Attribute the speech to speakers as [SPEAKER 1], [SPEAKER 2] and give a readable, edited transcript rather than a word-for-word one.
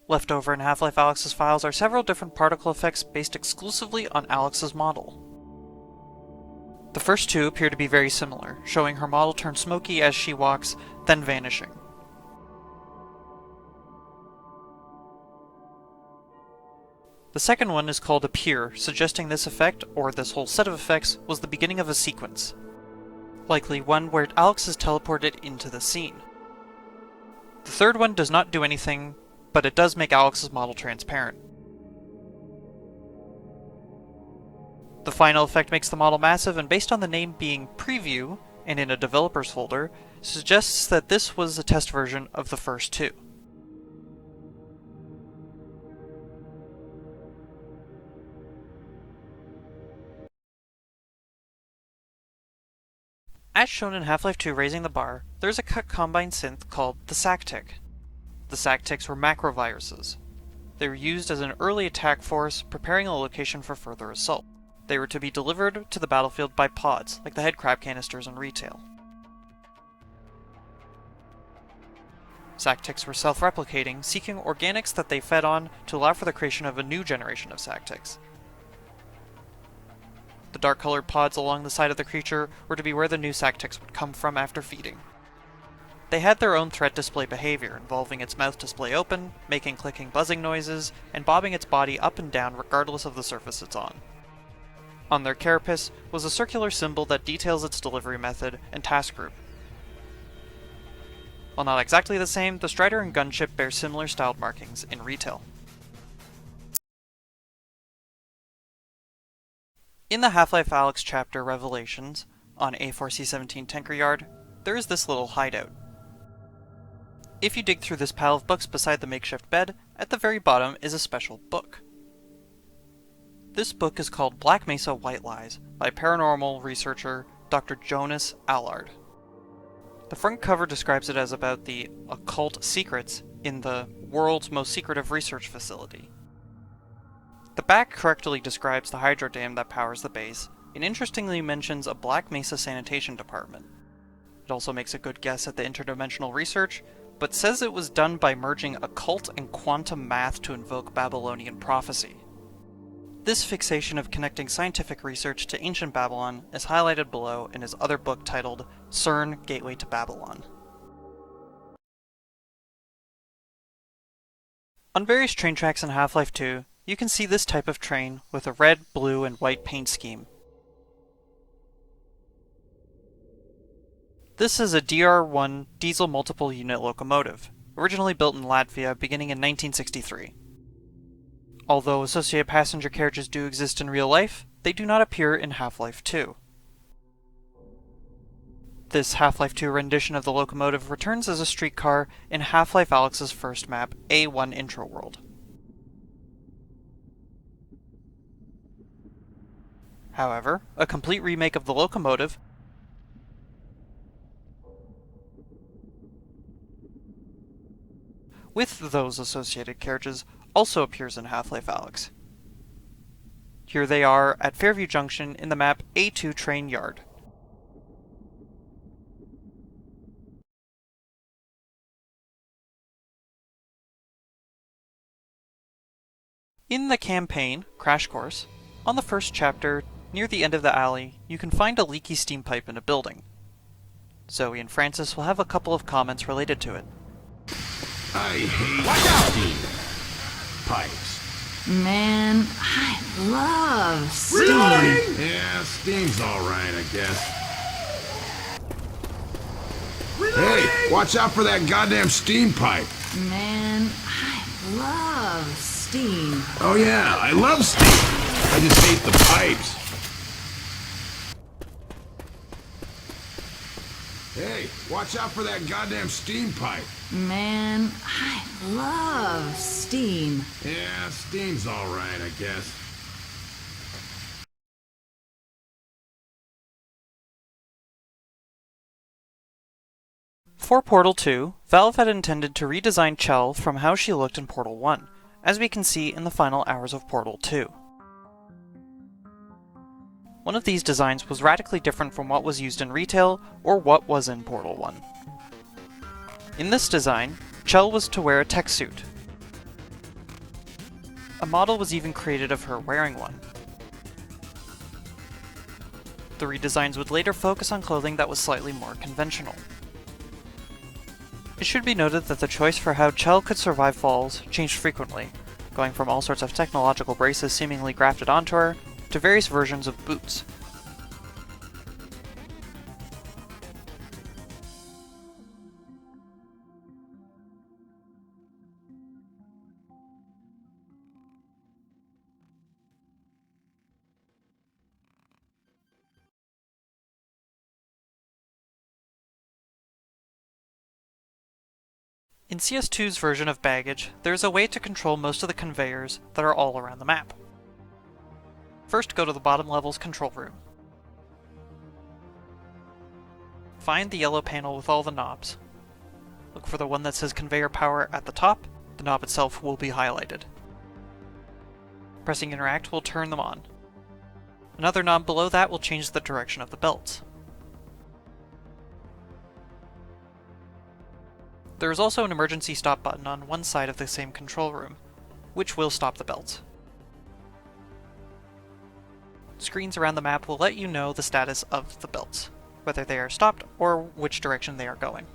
[SPEAKER 1] Left over in Half-Life Alyx's files are several different particle effects based exclusively on Alyx's model. The first two appear to be very similar, showing her model turn smoky as she walks, then vanishing. The second one is called Appear, suggesting this effect, or this whole set of effects, was the beginning of a sequence. Likely one where Alyx is teleported into the scene. The third one does not do anything, but it does make Alyx's model transparent. The final effect makes the model massive, and based on the name being Preview, and in a developer's folder, suggests that this was a test version of the first two. As shown in Half-Life 2 Raising the Bar, there's a cut Combine synth called the SAC-Tick. The SAC-Ticks were macroviruses. They were used as an early attack force, preparing a location for further assault. They were to be delivered to the battlefield by pods, like the head crab canisters in retail. SAC-Ticks were self-replicating, seeking organics that they fed on to allow for the creation of a new generation of SAC-Ticks. The dark-colored pods along the side of the creature were to be where the new SAC-Ticks would come from after feeding. They had their own threat display behavior, involving its mouth display open, making clicking buzzing noises, and bobbing its body up and down regardless of the surface it's on. On their carapace was a circular symbol that details its delivery method and task group. While not exactly the same, the Strider and Gunship bear similar styled markings in retail. In the Half-Life Alyx chapter Revelations, on A4C17 Tanker Yard, there is this little hideout. If you dig through this pile of books beside the makeshift bed, at the very bottom is a special book. This book is called Black Mesa White Lies by paranormal researcher Dr. Jonas Allard. The front cover describes it as about the occult secrets in the world's most secretive research facility. The back correctly describes the hydro dam that powers the base, and interestingly mentions a Black Mesa sanitation department. It also makes a good guess at the interdimensional research, but says it was done by merging occult and quantum math to invoke Babylonian prophecy. This fixation of connecting scientific research to ancient Babylon is highlighted below in his other book titled CERN: Gateway to Babylon. On various train tracks in Half-Life 2, you can see this type of train with a red, blue, and white paint scheme. This is a DR-1 diesel multiple unit locomotive, originally built in Latvia beginning in 1963. Although associated passenger carriages do exist in real life, they do not appear in Half-Life 2. This Half-Life 2 rendition of the locomotive returns as a streetcar in Half-Life Alyx's first map, A1 Intro World. However, a complete remake of the locomotive with those associated carriages also appears in Half-Life Alyx. Here they are at Fairview Junction in the map A2 Train Yard. In the campaign, Crash Course, on the first chapter, near the end of the alley, you can find a leaky steam pipe in a building. Zoe and Francis will have a couple of comments related to it.
[SPEAKER 2] I hate steam pipes.
[SPEAKER 3] Man, I love steam.
[SPEAKER 2] Reloading! Yeah, steam's alright, I guess.
[SPEAKER 4] Reloading!
[SPEAKER 2] Hey, watch out for that goddamn steam pipe.
[SPEAKER 3] Man, I love steam.
[SPEAKER 2] Oh yeah, I love steam. I just hate the pipes. Hey, watch out for that goddamn steam pipe.
[SPEAKER 3] Man, I love steam.
[SPEAKER 2] Yeah, steam's alright, I guess.
[SPEAKER 1] For Portal 2, Valve had intended to redesign Chell from how she looked in Portal 1, as we can see in the final hours of Portal 2. One of these designs was radically different from what was used in retail or what was in Portal 1. In this design, Chell was to wear a tech suit. A model was even created of her wearing one. The redesigns would later focus on clothing that was slightly more conventional. It should be noted that the choice for how Chell could survive falls changed frequently, going from all sorts of technological braces seemingly grafted onto her, to various versions of boots. In CS2's version of baggage, there is a way to control most of the conveyors that are all around the map. First, go to the bottom level's control room. Find the yellow panel with all the knobs. Look for the one that says conveyor power at the top. The knob itself will be highlighted. Pressing interact will turn them on. Another knob below that will change the direction of the belts. There is also an emergency stop button on one side of the same control room, which will stop the belts. Screens around the map will let you know the status of the belts, whether they are stopped or which direction they are going.